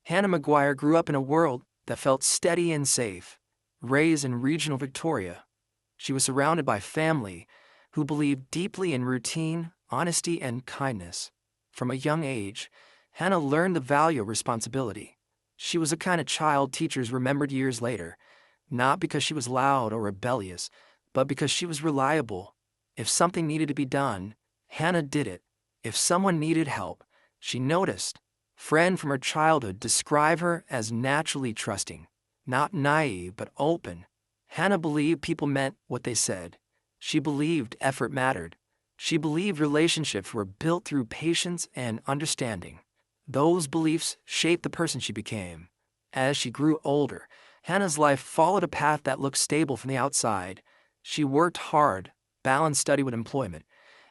Hannah Maguire grew up in a world that felt steady and safe. Raised in regional Victoria, she was surrounded by family who believed deeply in routine, honesty, and kindness. From a young age, Hannah learned the value of responsibility. She was the kind of child teachers remembered years later, not because she was loud or rebellious, but because she was reliable. If something needed to be done, Hannah did it. If someone needed help, she noticed. Friend from her childhood describe her as naturally trusting, not naive but open. Hannah believed people meant what they said. She believed effort mattered. She believed relationships were built through patience and understanding. Those beliefs shaped the person she became. As she grew older, Hannah's life followed a path that looked stable from the outside. She worked hard, balanced study with employment,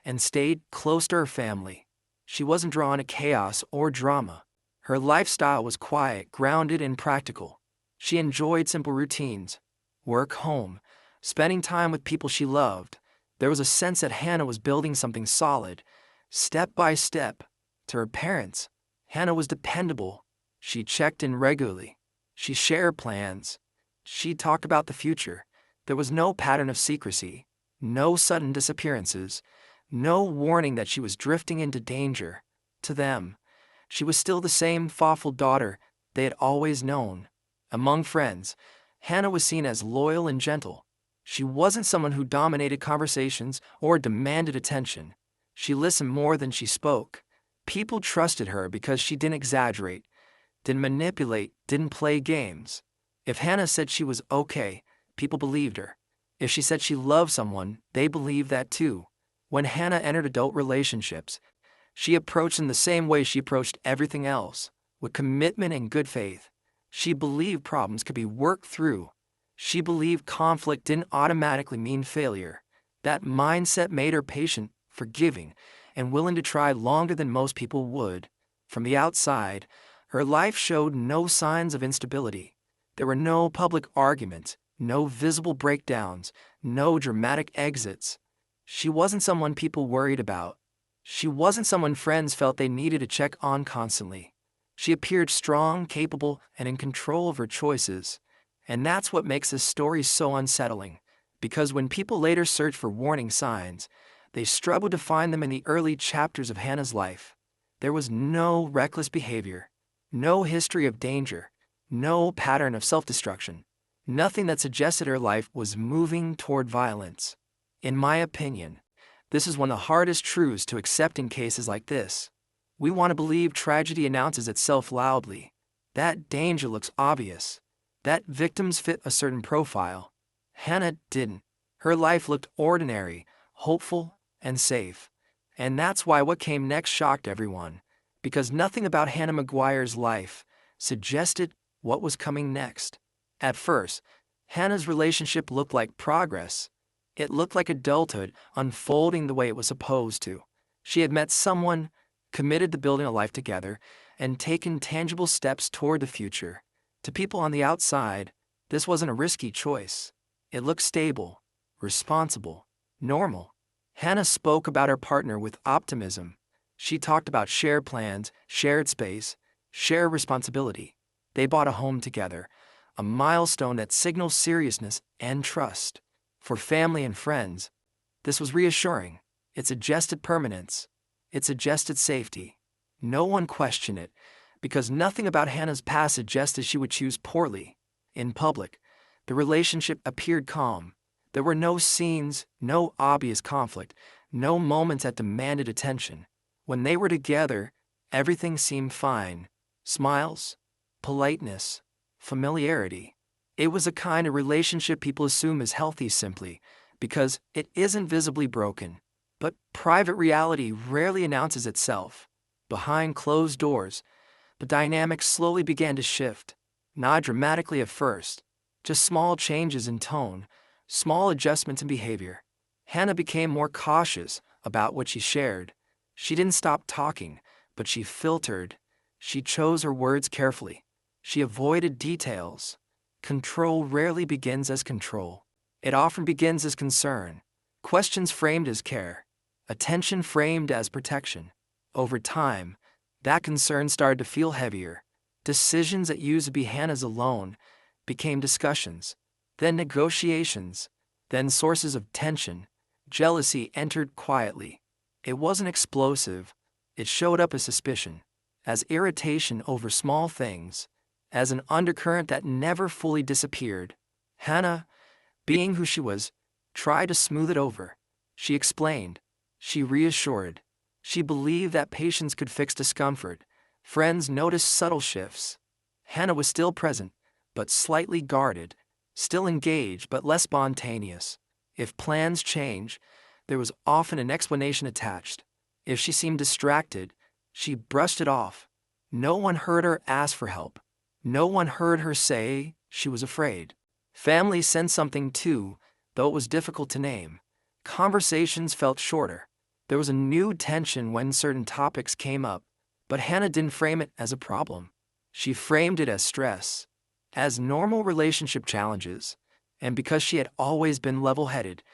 and stayed close to her family. She wasn't drawn to chaos or drama. Her lifestyle was quiet, grounded, and practical. She enjoyed simple routines, work, home, spending time with people she loved. There was a sense that Hannah was building something solid, step by step. To her parents, Hannah was dependable. She checked in regularly. She shared plans. She talked about the future. There was no pattern of secrecy, no sudden disappearances, no warning that she was drifting into danger. To them, she was still the same thoughtful daughter they had always known. Among friends, Hannah was seen as loyal and gentle. She wasn't someone who dominated conversations or demanded attention. She listened more than she spoke. People trusted her because she didn't exaggerate, didn't manipulate, didn't play games. If Hannah said she was okay, people believed her. If she said she loved someone, they believed that too. When Hannah entered adult relationships, she approached them the same way she approached everything else, with commitment and good faith. She believed problems could be worked through. She believed conflict didn't automatically mean failure. That mindset made her patient, forgiving, and willing to try longer than most people would. From the outside, her life showed no signs of instability. There were no public arguments, no visible breakdowns, no dramatic exits. She wasn't someone people worried about. She wasn't someone friends felt they needed to check on constantly. She appeared strong, capable, and in control of her choices. And that's what makes this story so unsettling, because when people later search for warning signs, they struggled to find them in the early chapters of Hannah's life. There was no reckless behavior, no history of danger, no pattern of self-destruction, nothing that suggested her life was moving toward violence. In my opinion, this is one of the hardest truths to accept in cases like this. We want to believe tragedy announces itself loudly, that danger looks obvious, that victims fit a certain profile. Hannah didn't. Her life looked ordinary, hopeful, and safe. And that's why what came next shocked everyone, because nothing about Hannah Maguire's life suggested what was coming next. At first, Hannah's relationship looked like progress. It looked like adulthood unfolding the way it was supposed to. She had met someone, committed to building a life together, and taken tangible steps toward the future. To people on the outside, this wasn't a risky choice. It looked stable, responsible, normal. Hannah spoke about her partner with optimism. She talked about shared plans, shared space, shared responsibility. They bought a home together, a milestone that signals seriousness and trust. For family and friends, this was reassuring. It suggested permanence. It suggested safety. No one questioned it, because nothing about Hannah's past suggested she would choose poorly. In public, the relationship appeared calm. There were no scenes, no obvious conflict, no moments that demanded attention. When they were together, everything seemed fine. Smiles, politeness, familiarity. It was a kind of relationship people assume is healthy simply because it isn't visibly broken. But private reality rarely announces itself. Behind closed doors, the dynamic slowly began to shift. Not dramatically at first, just small changes in tone, small adjustments in behavior. Hannah became more cautious about what she shared. She didn't stop talking, but she filtered. She chose her words carefully. She avoided details. Control rarely begins as control. It often begins as concern. Questions framed as care. Attention framed as protection. Over time, that concern started to feel heavier. Decisions that used to be Hannah's alone became discussions, then negotiations, then sources of tension. Jealousy entered quietly. It wasn't explosive. It showed up as suspicion, as irritation over small things, as an undercurrent that never fully disappeared. Hannah, being who she was, tried to smooth it over. She explained. She reassured. She believed that patience could fix discomfort. Friends noticed subtle shifts. Hannah was still present, but slightly guarded, still engaged but less spontaneous. If plans change, there was often an explanation attached. If she seemed distracted, she brushed it off. No one heard her ask for help. No one heard her say she was afraid. Family sensed something too, though it was difficult to name. Conversations felt shorter. There was a new tension when certain topics came up, but Hannah didn't frame it as a problem. She framed it as stress, as normal relationship challenges, and because she had always been level-headed,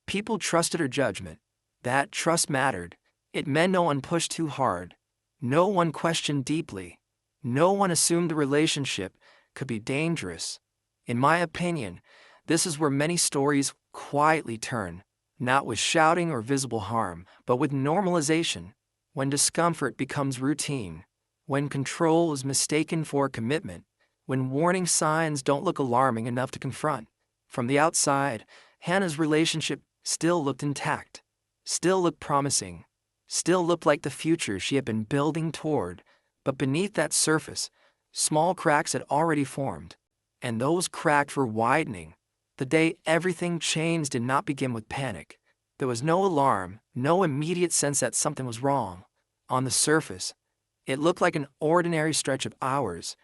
people trusted her judgment. That trust mattered. It meant no one pushed too hard. No one questioned deeply. No one assumed the relationship could be dangerous. In my opinion, this is where many stories quietly turn, not with shouting or visible harm, but with normalization. When discomfort becomes routine, when control is mistaken for commitment, when warning signs don't look alarming enough to confront. From the outside, Hannah's relationship still looked intact, still looked promising, still looked like the future she had been building toward. But beneath that surface, small cracks had already formed, and those cracks were widening. The day everything changed did not begin with panic. There was no alarm, no immediate sense that something was wrong. On the surface, it looked like an ordinary stretch of hours,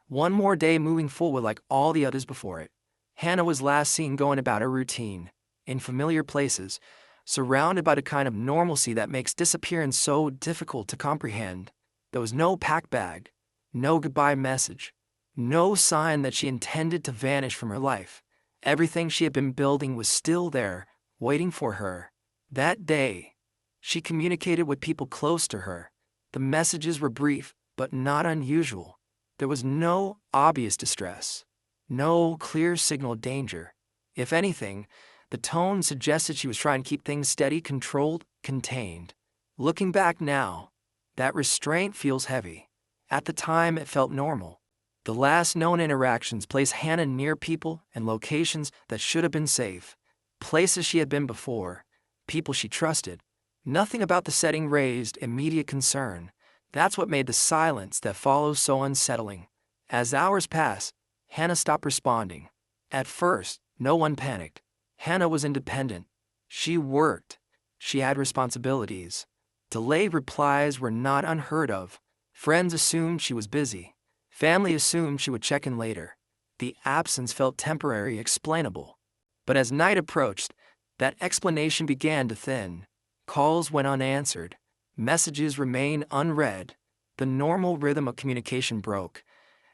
one more day moving forward like all the others before it. Hannah was last seen going about her routine, in familiar places, surrounded by the kind of normalcy that makes disappearance so difficult to comprehend. There was no packed bag, no goodbye message, no sign that she intended to vanish from her life. Everything she had been building was still there, waiting for her. That day, she communicated with people close to her. The messages were brief, but not unusual. There was no obvious distress, no clear signal of danger. If anything, the tone suggested she was trying to keep things steady, controlled, contained. Looking back now, that restraint feels heavy. At the time, it felt normal. The last known interactions placed Hannah near people and locations that should have been safe, places she had been before, people she trusted. Nothing about the setting raised immediate concern. That's what made the silence that followed so unsettling. As hours passed, Hannah stopped responding. At first, no one panicked. Hannah was independent. She worked. She had responsibilities. Delayed replies were not unheard of. Friends assumed she was busy. Family assumed she would check in later. The absence felt temporary, explainable. But as night approached, that explanation began to thin. Calls went unanswered. Messages remained unread. The normal rhythm of communication broke,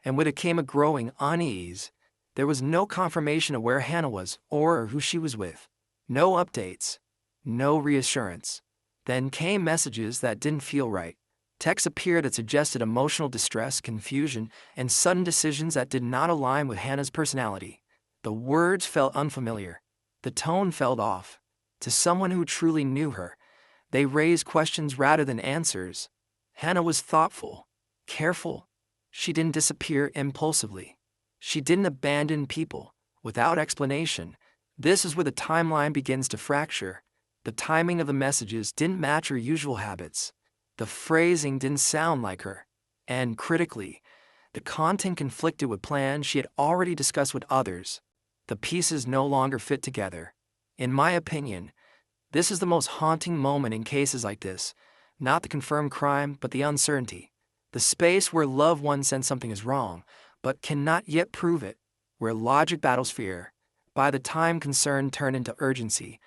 and with it came a growing unease. There was no confirmation of where Hannah was or who she was with. No updates. No reassurance. Then came messages that didn't feel right. Texts appeared that suggested emotional distress, confusion, and sudden decisions that did not align with Hannah's personality. The words felt unfamiliar. The tone felt off. To someone who truly knew her, they raised questions rather than answers. Hannah was thoughtful, careful. She didn't disappear impulsively. She didn't abandon people without explanation. This is where the timeline begins to fracture. The timing of the messages didn't match her usual habits. The phrasing didn't sound like her. And critically, the content conflicted with plans she had already discussed with others. The pieces no longer fit together. In my opinion, this is the most haunting moment in cases like this. Not the confirmed crime, but the uncertainty. The space where loved ones sense something is wrong, but cannot yet prove it. Where logic battles fear. By the time concern turned into urgency,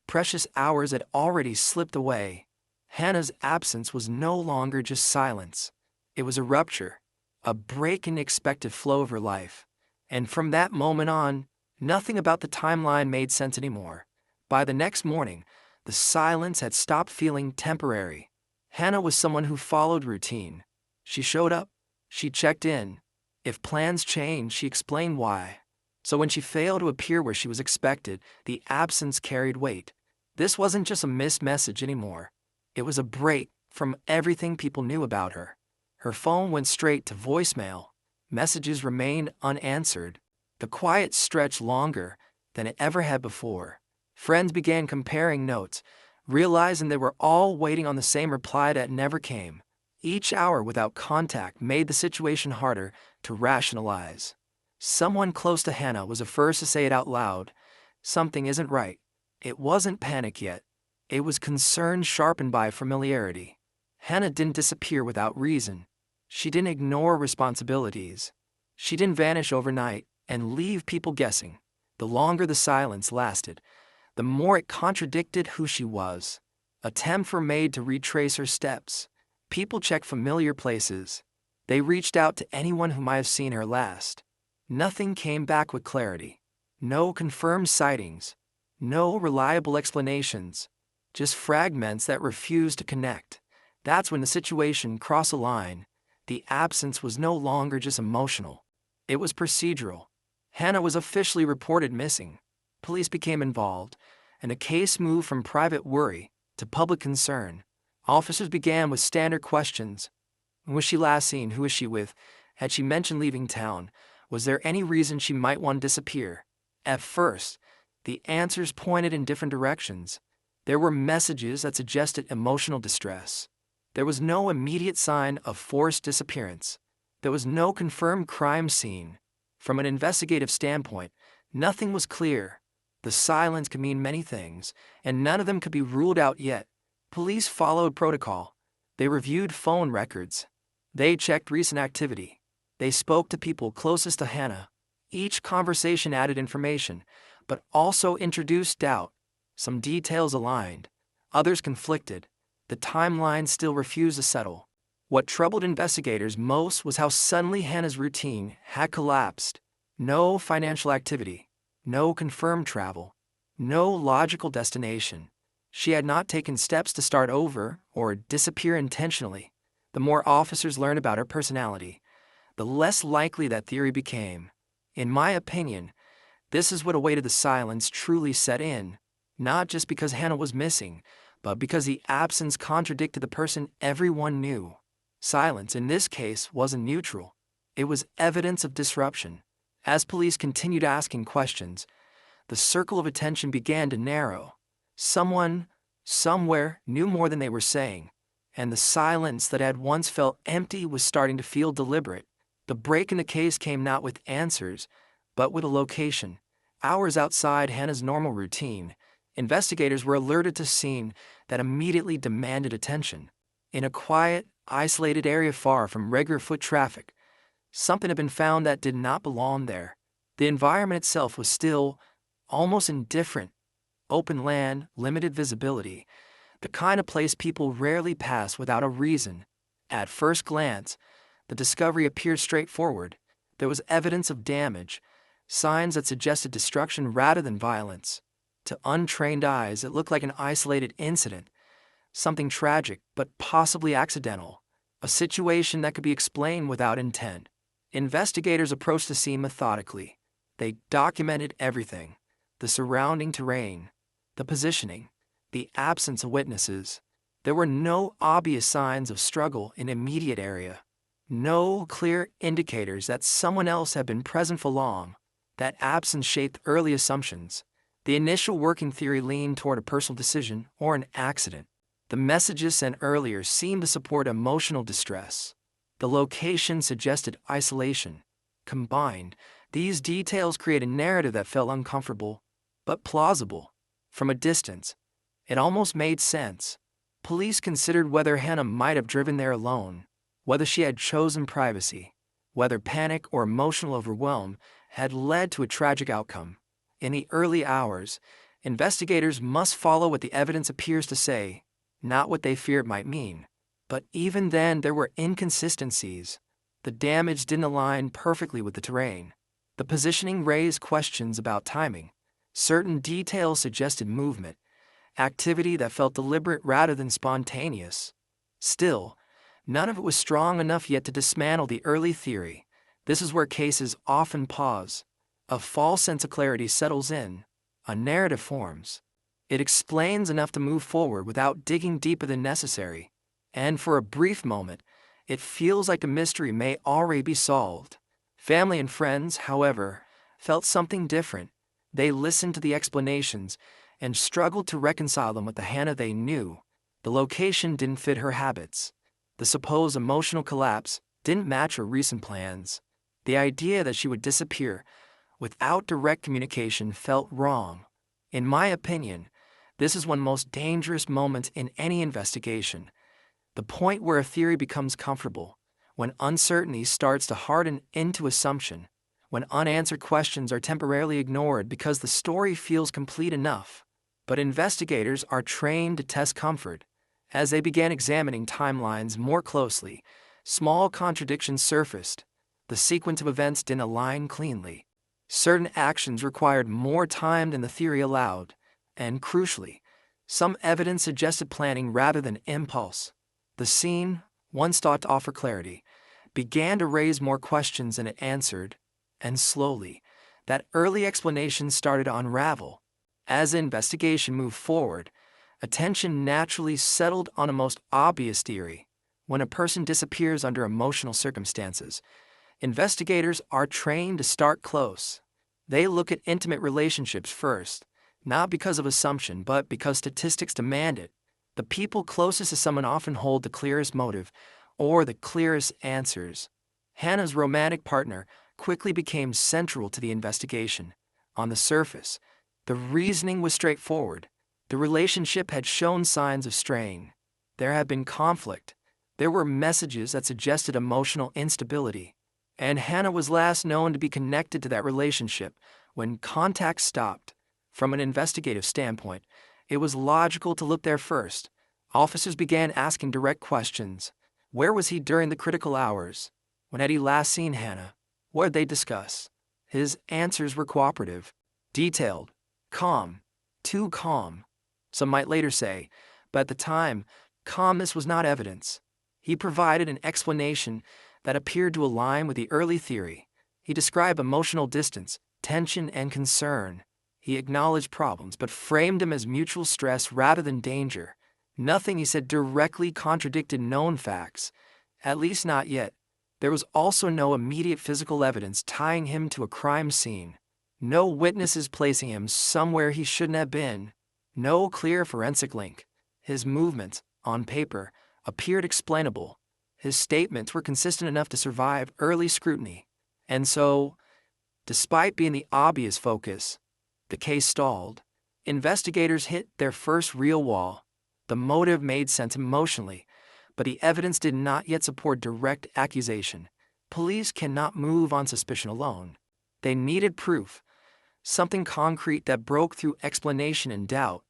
precious hours had already slipped away. Hannah's absence was no longer just silence. It was a rupture, a break in the expected flow of her life. And from that moment on, nothing about the timeline made sense anymore. By the next morning, the silence had stopped feeling temporary. Hannah was someone who followed routine. She showed up, She checked in. If plans changed, she explained why. So when she failed to appear where she was expected, the absence carried weight. This wasn't just a missed message anymore. It was a break from everything people knew about her. Her phone went straight to voicemail. Messages remained unanswered. The quiet stretched longer than it ever had before. Friends began comparing notes, realizing they were all waiting on the same reply that never came. Each hour without contact made the situation harder to rationalize. Someone close to Hannah was the first to say it out loud. Something isn't right. It wasn't panic yet. It was concern sharpened by familiarity. Hannah didn't disappear without reason. She didn't ignore responsibilities. She didn't vanish overnight and leave people guessing. The longer the silence lasted, the more it contradicted who she was. Attempts were made to retrace her steps. People checked familiar places. They reached out to anyone who might have seen her last. Nothing came back with clarity. No confirmed sightings. No reliable explanations. Just fragments that refused to connect. That's when the situation crossed a line. The absence was no longer just emotional. It was procedural. Hannah was officially reported missing. Police became involved, and the case moved from private worry to public concern. Officers began with standard questions. When was she last seen? Who was she with? Had she mentioned leaving town? Was there any reason she might want to disappear? At first, the answers pointed in different directions. There were messages that suggested emotional distress. There was no immediate sign of forced disappearance. There was no confirmed crime scene. From an investigative standpoint, nothing was clear. The silence could mean many things, and none of them could be ruled out yet. Police followed protocol. They reviewed phone records. They checked recent activity. They spoke to people closest to Hannah. Each conversation added information, but also introduced doubt. Some details aligned. Others conflicted. The timeline still refused to settle. What troubled investigators most was how suddenly Hannah's routine had collapsed. No financial activity. No confirmed travel. No logical destination. She had not taken steps to start over or disappear intentionally. The more officers learned about her personality, the less likely that theory became. In my opinion, this is what awaited the silence truly set in, not just because Hannah was missing, but because the absence contradicted the person everyone knew. Silence, in this case, wasn't neutral. It was evidence of disruption. As police continued asking questions, the circle of attention began to narrow. Someone, somewhere, knew more than they were saying, and the silence that had once felt empty was starting to feel deliberate. The break in the case came not with answers, but with a location. Hours outside Hannah's normal routine, investigators were alerted to a scene that immediately demanded attention. In a quiet, isolated area far from regular foot traffic, something had been found that did not belong there. The environment itself was still, almost indifferent. Open land, limited visibility, the kind of place people rarely pass without a reason. At first glance, the discovery appeared straightforward. There was evidence of damage, signs that suggested destruction rather than violence. To untrained eyes, it looked like an isolated incident, something tragic but possibly accidental, a situation that could be explained without intent. Investigators approached the scene methodically. They documented everything: the surrounding terrain, the positioning, the absence of witnesses. There were no obvious signs of struggle in the immediate area. No clear indicators that someone else had been present for long. That absence shaped early assumptions. The initial working theory leaned toward a personal decision or an accident. The messages sent earlier seemed to support emotional distress. The location suggested isolation. Combined, these details created a narrative that felt uncomfortable, but plausible. From a distance, it almost made sense. Police considered whether Hannah might have driven there alone, whether she had chosen privacy, whether panic or emotional overwhelm had led to a tragic outcome. In the early hours, investigators must follow what the evidence appears to say, not what they fear it might mean. But even then, there were inconsistencies. The damage didn't align perfectly with the terrain. The positioning raised questions about timing. Certain details suggested movement, activity that felt deliberate rather than spontaneous. Still, None of it was strong enough yet to dismantle the early theory. This is where cases often pause. A false sense of clarity settles in. A narrative forms. It explains enough to move forward without digging deeper than necessary. And for a brief moment, it feels like the mystery may already be solved. Family and friends, however, felt something different. They listened to the explanations and struggled to reconcile them with the Hannah they knew. The location didn't fit her habits. The supposed emotional collapse didn't match her recent plans. The idea that she would disappear without direct communication felt wrong. In my opinion, this is one of the most dangerous moments in any investigation. The point where a theory becomes comfortable, when uncertainty starts to harden into assumption, when unanswered questions are temporarily ignored because the story feels complete enough. But investigators are trained to test comfort. As they began examining timelines more closely, small contradictions surfaced. The sequence of events didn't align cleanly. Certain actions required more time than the theory allowed, and crucially, some evidence suggested planning rather than impulse. The scene, once thought to offer clarity, began to raise more questions than it answered, and slowly, that early explanation started to unravel. As the investigation moved forward, attention naturally settled on a most obvious theory. When a person disappears under emotional circumstances, investigators are trained to start close. They look at intimate relationships first, not because of assumption, but because statistics demand it. The people closest to someone often hold the clearest motive or the clearest answers. Hannah's romantic partner quickly became central to the investigation. On the surface, the reasoning was straightforward. The relationship had shown signs of strain. There had been conflict. There were messages that suggested emotional instability. And Hannah was last known to be connected to that relationship when contact stopped. From an investigative standpoint, it was logical to look there first. Officers began asking direct questions. Where was he during the critical hours? When had he last seen Hannah? What did they discuss? His answers were cooperative, detailed, calm, too calm. Some might later say, but at the time, calmness was not evidence. He provided an explanation that appeared to align with the early theory. He described emotional distance, tension, and concern. He acknowledged problems but framed them as mutual stress rather than danger. Nothing he said directly contradicted known facts, at least not yet. There was also no immediate physical evidence tying him to a crime scene. No witnesses placing him somewhere he shouldn't have been. No clear forensic link. His movements, on paper, appeared explainable. His statements were consistent enough to survive early scrutiny. And so, despite being the obvious focus, the case stalled. Investigators hit their first real wall. The motive made sense emotionally, but the evidence did not yet support direct accusation. Police cannot move on suspicion alone. They needed proof, something concrete that broke through explanation and doubt.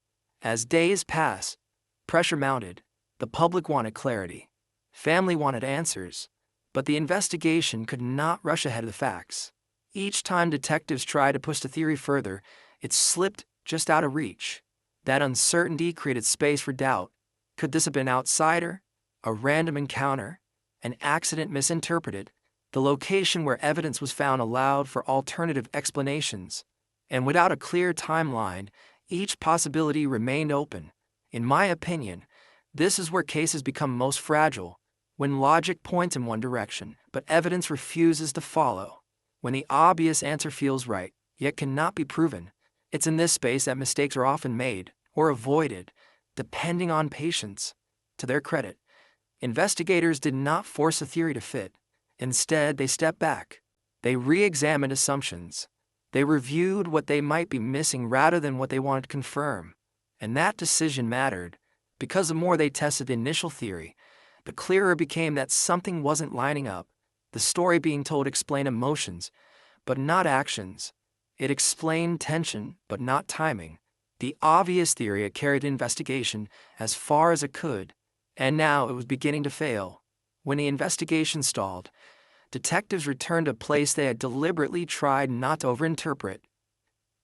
As days passed, pressure mounted. The public wanted clarity. Family wanted answers. But the investigation could not rush ahead of the facts. Each time detectives tried to push the theory further, it slipped just out of reach. That uncertainty created space for doubt. Could this have been an outsider? A random encounter? An accident misinterpreted? The location where evidence was found allowed for alternative explanations. And without a clear timeline, each possibility remained open. In my opinion, this is where cases become most fragile. When logic points in one direction, but evidence refuses to follow. When the obvious answer feels right, yet cannot be proven. It's in this space that mistakes are often made, or avoided, depending on patience. To their credit, investigators did not force a theory to fit. Instead, they stepped back. They re-examined assumptions. They reviewed what they might be missing rather than what they wanted to confirm. And that decision mattered, because the more they tested the initial theory, the clearer it became that something wasn't lining up. The story being told explained emotions, but not actions. It explained tension, but not timing. The obvious theory had carried the investigation as far as it could, and now it was beginning to fail. When the investigation stalled, detectives returned to a place they had deliberately tried not to overinterpret.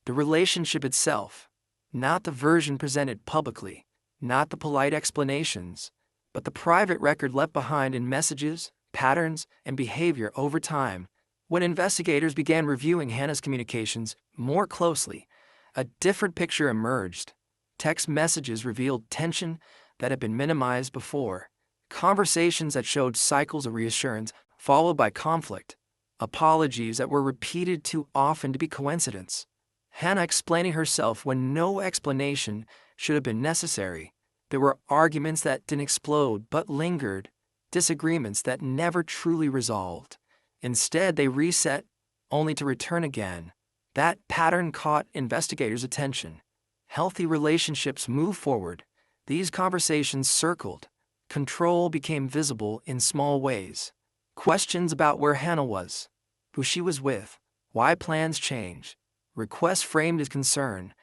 The relationship itself, not the version presented publicly, not the polite explanations, but the private record left behind in messages, patterns, and behavior over time. When investigators began reviewing Hannah's communications more closely, a different picture emerged. Text messages revealed tension that had been minimized before, conversations that showed cycles of reassurance followed by conflict, apologies that were repeated too often to be coincidence, Hannah explaining herself when no explanation should have been necessary. There were arguments that didn't explode but lingered, disagreements that never truly resolved. Instead, they reset, only to return again. That pattern caught investigators' attention. Healthy relationships moved forward. These conversations circled. Control became visible in small ways. Questions about where Hannah was, who she was with, why plans changed. Requests framed as concern,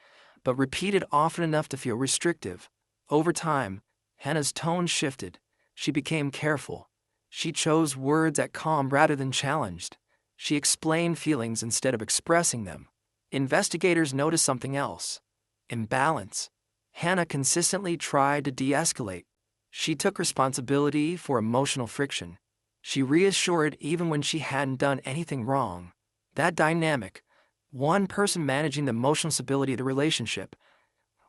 but repeated often enough to feel restrictive. Over time, Hannah's tone shifted. She became careful. She chose words that calmed rather than challenged. She explained feelings instead of expressing them. Investigators noticed something else: imbalance. Hannah consistently tried to de-escalate. She took responsibility for emotional friction. She reassured even when she hadn't done anything wrong. That dynamic, one person managing the emotional stability of the relationship,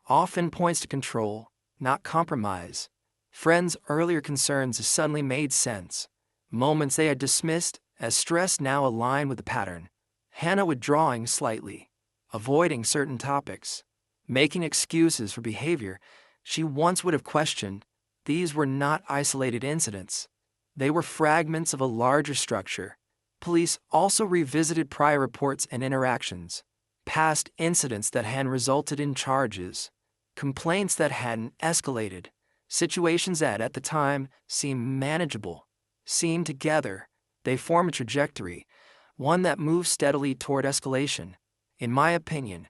often points to control, not compromise. Friends' earlier concerns suddenly made sense. Moments they had dismissed as stress now aligned with the pattern. Hannah withdrawing slightly, avoiding certain topics, making excuses for behavior she once would have questioned. These were not isolated incidents. They were fragments of a larger structure. Police also revisited prior reports and interactions, past incidents that had resulted in charges, complaints that hadn't escalated, situations that, at the time, seemed manageable. Seen together, they form a trajectory, one that moves steadily toward escalation. In my opinion,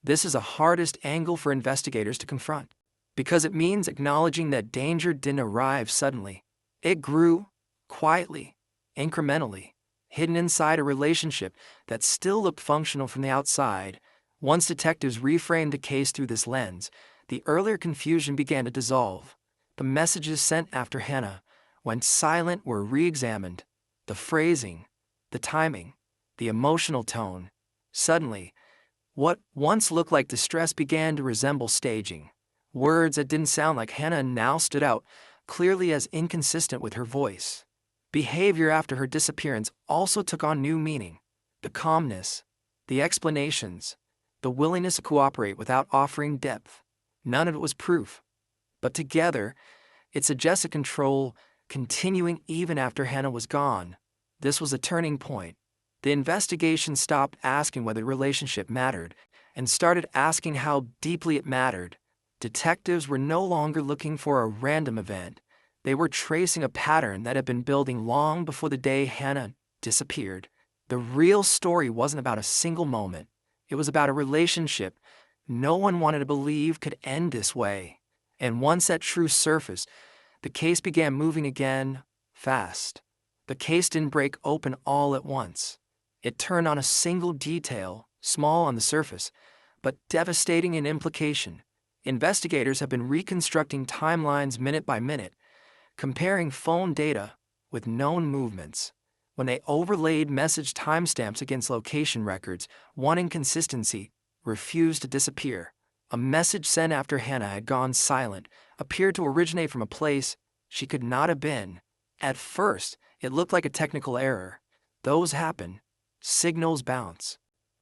this is the hardest angle for investigators to confront, because it means acknowledging that danger didn't arrive suddenly. It grew, quietly, incrementally, hidden inside a relationship that still looked functional from the outside. Once detectives reframed the case through this lens, the earlier confusion began to dissolve. The messages sent after Hannah went silent were re-examined. The phrasing, the timing, the emotional tone. Suddenly, what once looked like distress began to resemble staging. Words that didn't sound like Hannah now stood out clearly as inconsistent with her voice. Behavior after her disappearance also took on new meaning. The calmness, the explanations, the willingness to cooperate without offering depth. None of it was proof, but together, it suggested control continuing even after Hannah was gone. This was a turning point. The investigation stopped asking whether the relationship mattered and started asking how deeply it mattered. Detectives were no longer looking for a random event. They were tracing a pattern that had been building long before the day Hannah disappeared. The real story wasn't about a single moment. It was about a relationship no one wanted to believe could end this way. And once that truth surfaced, the case began moving again, fast. The case didn't break open all at once. It turned on a single detail, small on the surface, but devastating in implication. Investigators have been reconstructing timelines minute by minute, comparing phone data with known movements. When they overlaid message timestamps against location records, one inconsistency refused to disappear. A message sent after Hannah had gone silent appeared to originate from a place she could not have been. At first, it looked like a technical error. Those happen. Signals bounce.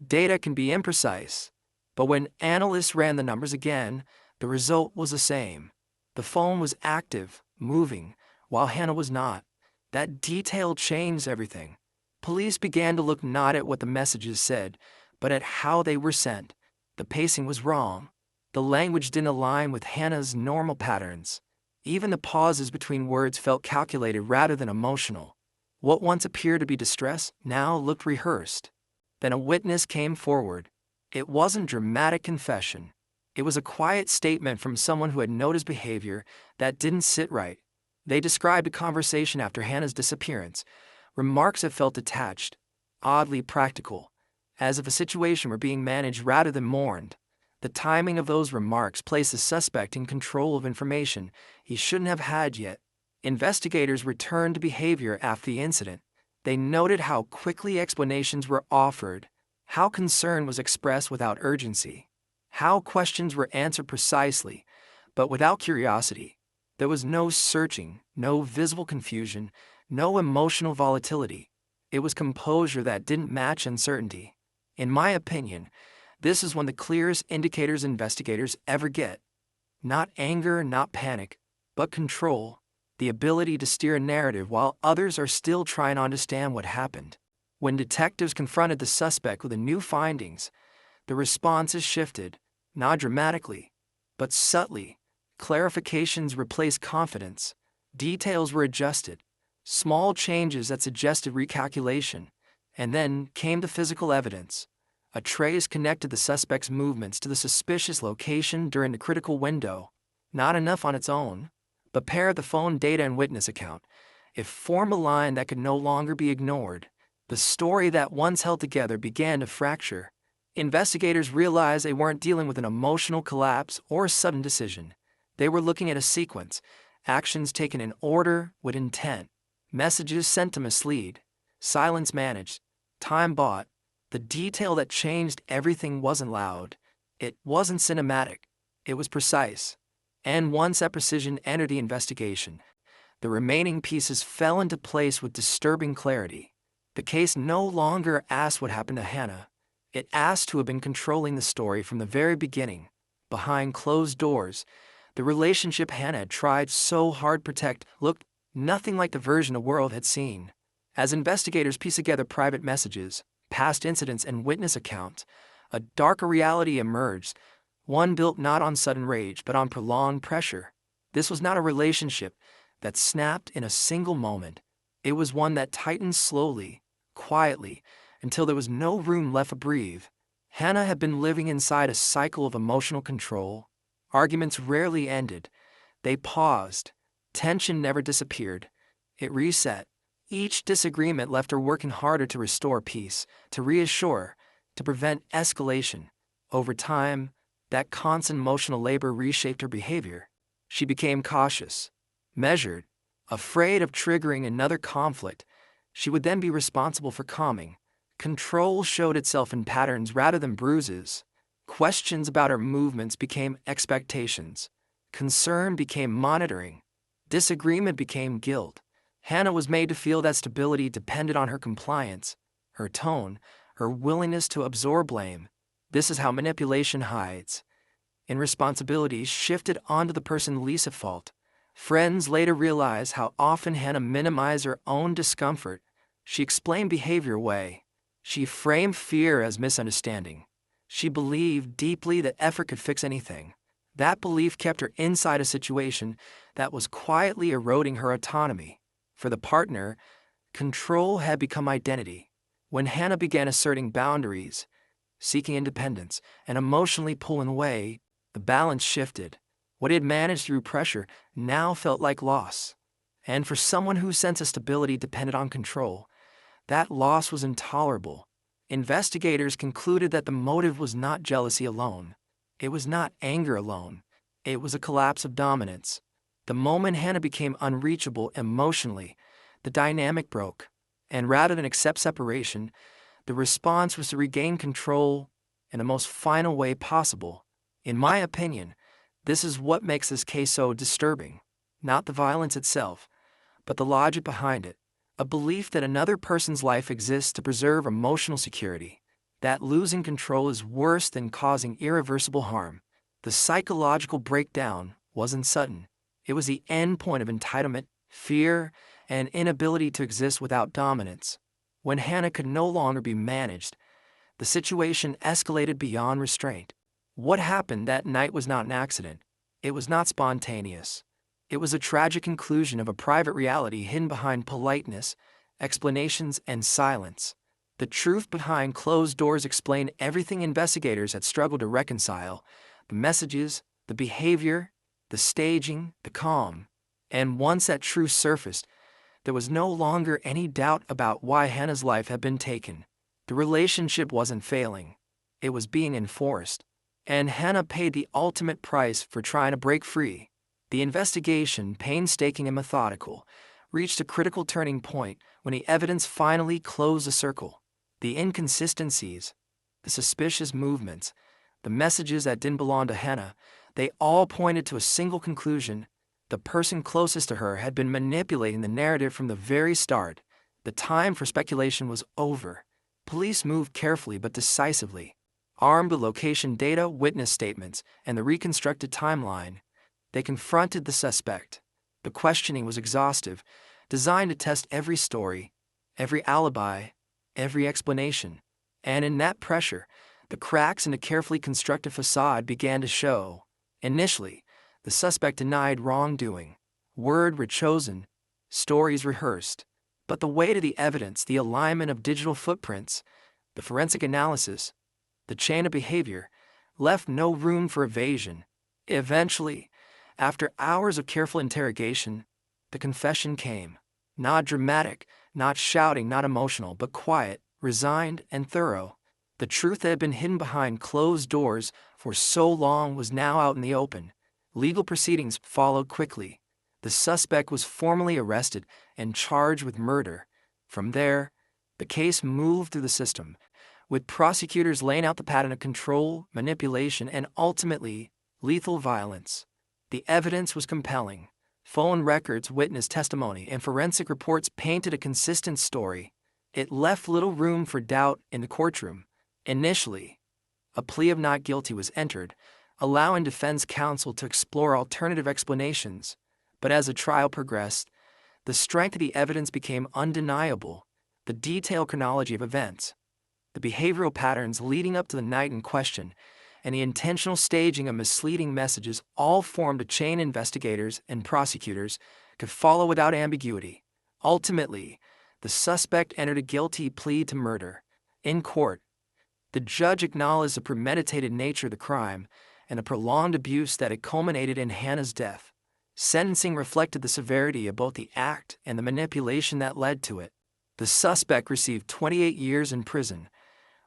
Data can be imprecise. But when analysts ran the numbers again, the result was the same. The phone was active, moving, while Hannah was not. That detail changed everything. Police began to look not at what the messages said, but at how they were sent. The pacing was wrong. The language didn't align with Hannah's normal patterns. Even the pauses between words felt calculated rather than emotional. What once appeared to be distress now looked rehearsed. Then a witness came forward. It wasn't dramatic confession. It was a quiet statement from someone who had noticed behavior that didn't sit right. They described a conversation after Hannah's disappearance. Remarks that felt detached, oddly practical, as if a situation were being managed rather than mourned. The timing of those remarks placed the suspect in control of information he shouldn't have had yet. Investigators returned to behavior after the incident. They noted how quickly explanations were offered, how concern was expressed without urgency, how questions were answered precisely, but without curiosity. There was no searching, no visible confusion, no emotional volatility. It was composure that didn't match uncertainty. In my opinion, this is one of the clearest indicators investigators ever get. Not anger, not panic, but control, the ability to steer a narrative while others are still trying to understand what happened. When detectives confronted the suspect with the new findings, the responses shifted, not dramatically, but subtly. Clarifications replaced confidence, details were adjusted, small changes that suggested recalculation, and then came the physical evidence. A trace connected the suspect's movements to the suspicious location during the critical window. Not enough on its own, but paired the phone data and witness account. It formed a line that could no longer be ignored. The story that once held together began to fracture. Investigators realized they weren't dealing with an emotional collapse or a sudden decision. They were looking at a sequence, actions taken in order with intent, messages sent to mislead, silence managed, time bought. The detail that changed everything wasn't loud. It wasn't cinematic. It was precise. And once that precision entered the investigation, the remaining pieces fell into place with disturbing clarity. The case no longer asked what happened to Hannah. It asked who had been controlling the story from the very beginning. Behind closed doors, the relationship Hannah had tried so hard to protect looked nothing like the version the world had seen. As investigators pieced together private messages, past incidents, and witness accounts, a darker reality emerged, one built not on sudden rage but on prolonged pressure. This was not a relationship that snapped in a single moment. It was one that tightened slowly, quietly, until there was no room left to breathe. Hannah had been living inside a cycle of emotional control. Arguments rarely ended. They paused. Tension never disappeared. It reset. Each disagreement left her working harder to restore peace, to reassure, to prevent escalation. Over time, that constant emotional labor reshaped her behavior. She became cautious, measured, afraid of triggering another conflict she would then be responsible for calming. Control showed itself in patterns rather than bruises. Questions about her movements became expectations. Concern became monitoring. Disagreement became guilt. Hannah was made to feel that stability depended on her compliance, her tone, her willingness to absorb blame. This is how manipulation hides. And responsibilities shifted onto the person least at fault. Friends later realized how often Hannah minimized her own discomfort. She explained behavior away. She framed fear as misunderstanding. She believed deeply that effort could fix anything. That belief kept her inside a situation that was quietly eroding her autonomy. For the partner, control had become identity. When Hannah began asserting boundaries, seeking independence, and emotionally pulling away, the balance shifted. What he had managed through pressure now felt like loss. And for someone whose sense of stability depended on control, that loss was intolerable. Investigators concluded that the motive was not jealousy alone. It was not anger alone. It was a collapse of dominance. The moment Hannah became unreachable emotionally, the dynamic broke. And rather than accept separation, the response was to regain control in the most final way possible. In my opinion, this is what makes this case so disturbing. Not the violence itself, but the logic behind it. A belief that another person's life exists to preserve emotional security. That losing control is worse than causing irreversible harm. The psychological breakdown wasn't sudden. It was the end point of entitlement, fear, and inability to exist without dominance. When Hannah could no longer be managed, the situation escalated beyond restraint. What happened that night was not an accident. It was not spontaneous. It was a tragic conclusion of a private reality hidden behind politeness, explanations, and silence. The truth behind closed doors explained everything investigators had struggled to reconcile: the messages, the behavior, the staging, the calm. And once that truth surfaced, there was no longer any doubt about why Hannah's life had been taken. The relationship wasn't failing. It was being enforced. And Hannah paid the ultimate price for trying to break free. The investigation, painstaking and methodical, reached a critical turning point when the evidence finally closed the circle. The inconsistencies, the suspicious movements, the messages that didn't belong to Hannah, they all pointed to a single conclusion. The person closest to her had been manipulating the narrative from the very start. The time for speculation was over. Police moved carefully but decisively. Armed with location data, witness statements, and the reconstructed timeline, they confronted the suspect. The questioning was exhaustive, designed to test every story, every alibi, every explanation. And in that pressure, the cracks in the carefully constructed facade began to show. Initially, the suspect denied wrongdoing. Words were chosen, stories rehearsed. But the weight of the evidence, the alignment of digital footprints, the forensic analysis, the chain of behavior, left no room for evasion. Eventually, after hours of careful interrogation, the confession came. Not dramatic, not shouting, not emotional, but quiet, resigned, and thorough. The truth that had been hidden behind closed doors for so long was now out in the open. Legal proceedings followed quickly. The suspect was formally arrested and charged with murder. From there, the case moved through the system, with prosecutors laying out the pattern of control, manipulation, and ultimately, lethal violence. The evidence was compelling. Phone records, witness testimony, and forensic reports painted a consistent story. It left little room for doubt in the courtroom. Initially, a plea of not guilty was entered, allowing defense counsel to explore alternative explanations. But as the trial progressed, the strength of the evidence became undeniable. The detailed chronology of events, the behavioral patterns leading up to the night in question, and the intentional staging of misleading messages all formed a chain investigators and prosecutors could follow without ambiguity. Ultimately, the suspect entered a guilty plea to murder. In court, the judge acknowledged the premeditated nature of the crime and the prolonged abuse that had culminated in Hannah's death. Sentencing reflected the severity of both the act and the manipulation that led to it. The suspect received 28 years in prison,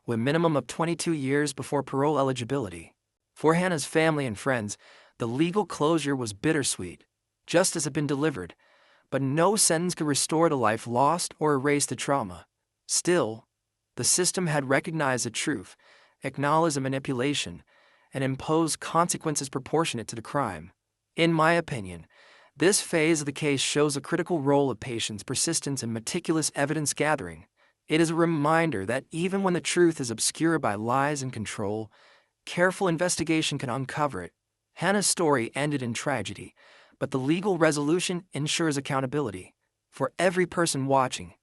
with a minimum of 22 years before parole eligibility. For Hannah's family and friends, the legal closure was bittersweet. Justice had been delivered, but no sentence could restore the life lost or erase the trauma. Still, the system had recognized the truth, acknowledged the manipulation, and imposed consequences proportionate to the crime. In my opinion, this phase of the case shows a critical role of patience, persistence, and meticulous evidence gathering. It is a reminder that even when the truth is obscured by lies and control, careful investigation can uncover it. Hannah's story ended in tragedy, but the legal resolution ensures accountability. For every person watching,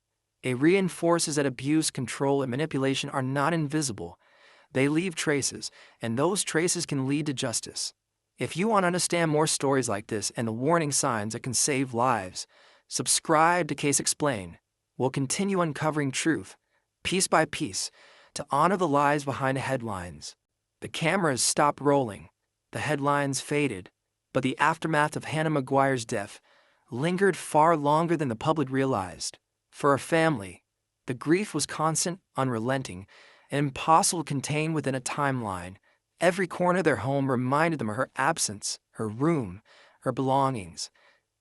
it reinforces that abuse, control, and manipulation are not invisible. They leave traces, and those traces can lead to justice. If you want to understand more stories like this and the warning signs that can save lives, subscribe to Case Explained. We'll continue uncovering truth, piece by piece, to honor the lies behind the headlines. The cameras stopped rolling, the headlines faded, but the aftermath of Hannah Maguire's death lingered far longer than the public realized. For her family, the grief was constant, unrelenting, and impossible to contain within a timeline. Every corner of their home reminded them of her absence, her room, her belongings.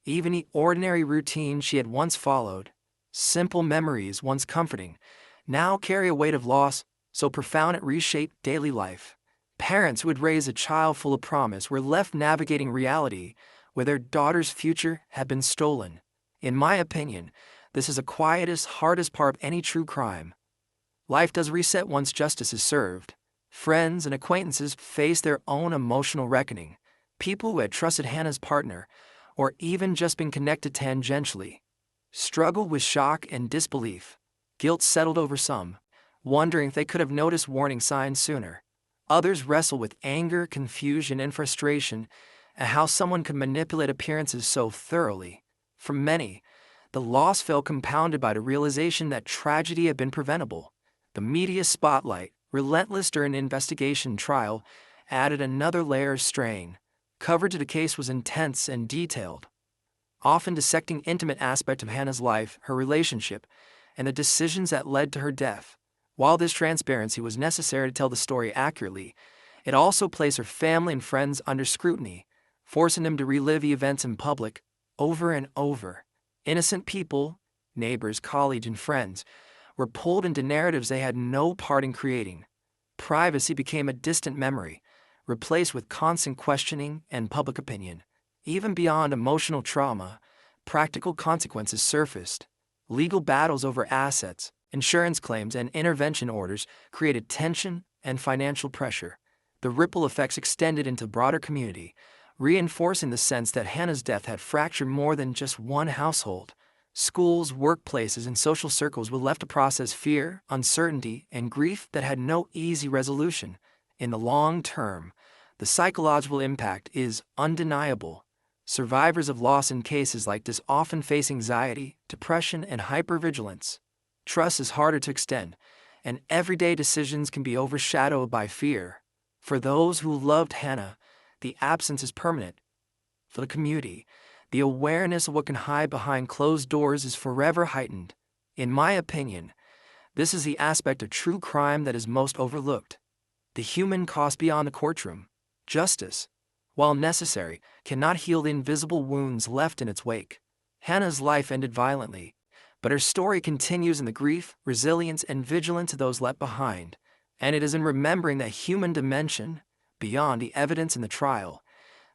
Even the ordinary routine she had once followed, simple memories once comforting, now carry a weight of loss so profound it reshaped daily life. Parents who had raised a child full of promise were left navigating reality where their daughter's future had been stolen. In my opinion, this is the quietest, hardest part of any true crime. Life does reset once justice is served. Friends and acquaintances face their own emotional reckoning. People who had trusted Hannah's partner, or even just been connected tangentially, struggled with shock and disbelief. Guilt settled over some, wondering if they could have noticed warning signs sooner. Others wrestle with anger, confusion, and frustration at how someone could manipulate appearances so thoroughly. For many, the loss felt compounded by the realization that tragedy had been preventable. The media spotlight, relentless during the investigation trial, added another layer of strain. Coverage of the case was intense and detailed, often dissecting intimate aspects of Hannah's life, her relationship, and the decisions that led to her death. While this transparency was necessary to tell the story accurately, It also placed her family and friends under scrutiny, forcing them to relive the events in public over and over. Innocent people, neighbors, colleagues, and friends, were pulled into narratives they had no part in creating. Privacy became a distant memory, replaced with constant questioning and public opinion. Even beyond emotional trauma, practical consequences surfaced. Legal battles over assets, insurance claims, and intervention orders created tension and financial pressure. The ripple effects extended into the broader community, reinforcing the sense that Hannah's death had fractured more than just one household. Schools, workplaces, and social circles were left to process fear, uncertainty, and grief that had no easy resolution. In the long term, the psychological impact is undeniable. Survivors of loss in cases like this often face anxiety, depression, and hypervigilance. Trust is harder to extend, and everyday decisions can be overshadowed by fear. For those who loved Hannah, the absence is permanent. For the community, the awareness of what can hide behind closed doors is forever heightened. In my opinion, this is the aspect of true crime that is most overlooked. The human cost beyond the courtroom. Justice, while necessary, cannot heal the invisible wounds left in its wake. Hannah's life ended violently, but her story continues in the grief, resilience, and vigilance of those left behind. And it is in remembering that human dimension, beyond the evidence in the trial,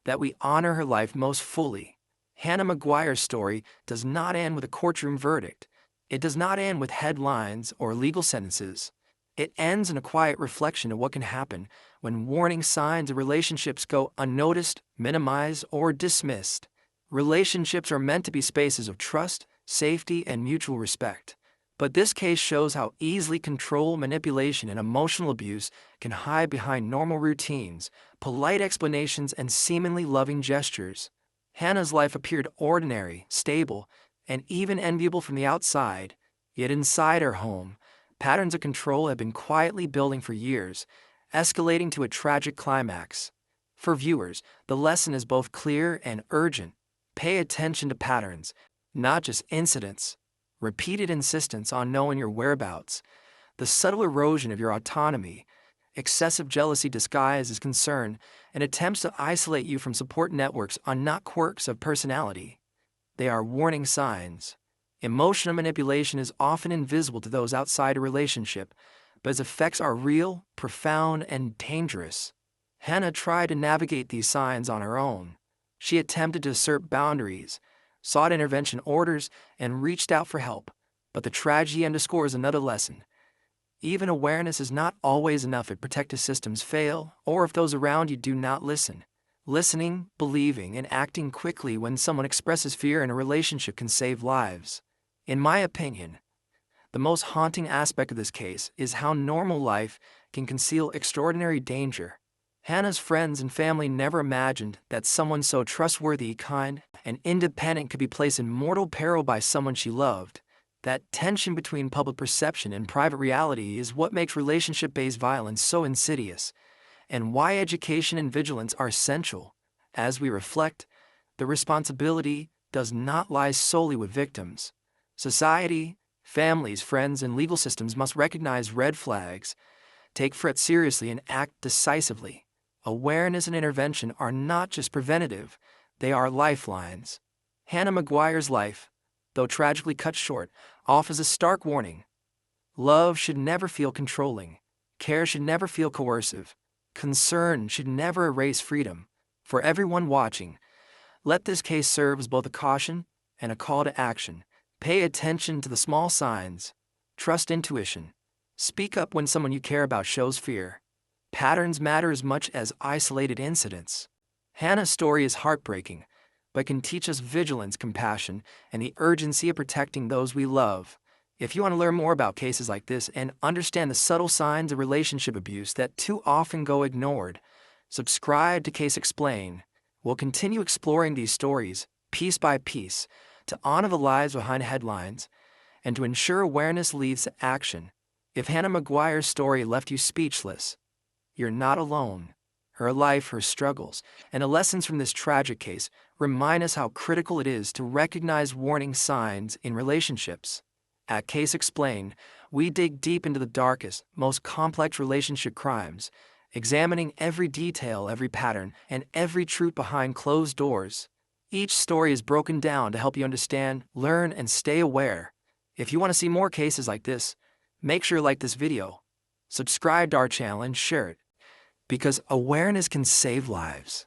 that we honor her life most fully. Hannah Maguire's story does not end with a courtroom verdict. It does not end with headlines or legal sentences. It ends in a quiet reflection of what can happen when warning signs of relationships go unnoticed, minimized, or dismissed. Relationships are meant to be spaces of trust, safety, and mutual respect. But this case shows how easily control, manipulation, and emotional abuse can hide behind normal routines, polite explanations, and seemingly loving gestures. Hannah's life appeared ordinary, stable, and even enviable from the outside, yet inside her home, patterns of control had been quietly building for years, escalating to a tragic climax. For viewers, the lesson is both clear and urgent. Pay attention to patterns, not just incidents. Repeated insistence on knowing your whereabouts, the subtle erosion of your autonomy, excessive jealousy disguised as concern, and attempts to isolate you from support networks are not quirks of personality. They are warning signs. Emotional manipulation is often invisible to those outside a relationship, but its effects are real, profound, and dangerous. Hannah tried to navigate these signs on her own. She attempted to assert boundaries, sought intervention orders, and reached out for help. But the tragedy underscores another lesson. Even awareness is not always enough if protective systems fail or if those around you do not listen. Listening, believing, and acting quickly when someone expresses fear in a relationship can save lives. In my opinion, the most haunting aspect of this case is how normal life can conceal extraordinary danger. Hannah's friends and family never imagined that someone so trustworthy, kind, and independent could be placed in mortal peril by someone she loved. That tension between public perception and private reality is what makes relationship-based violence so insidious, and why education and vigilance are essential. As we reflect, the responsibility does not lie solely with victims. Society, families, friends, and legal systems must recognize red flags, take threats seriously, and act decisively. Awareness and intervention are not just preventative, they are lifelines. Hannah Maguire's life, though tragically cut short, offers a stark warning. Love should never feel controlling. Care should never feel coercive. Concern should never erase freedom. For everyone watching, let this case serve as both a caution and a call to action. Pay attention to the small signs. Trust intuition. Speak up when someone you care about shows fear. Patterns matter as much as isolated incidents. Hannah's story is heartbreaking, but can teach us vigilance, compassion, and the urgency of protecting those we love. If you want to learn more about cases like this and understand the subtle signs of relationship abuse that too often go ignored, subscribe to Case Explained. We'll continue exploring these stories, piece by piece, to honor the lives behind headlines, and to ensure awareness leads to action. If Hannah Maguire's story left you speechless, you're not alone. Her life, her struggles, and the lessons from this tragic case remind us how critical it is to recognize warning signs in relationships. At Case Explained, we dig deep into the darkest, most complex relationship crimes, examining every detail, every pattern, and every truth behind closed doors. Each story is broken down to help you understand, learn, and stay aware. If you want to see more cases like this, make sure you like this video, subscribe to our channel, and share it, because awareness can save lives.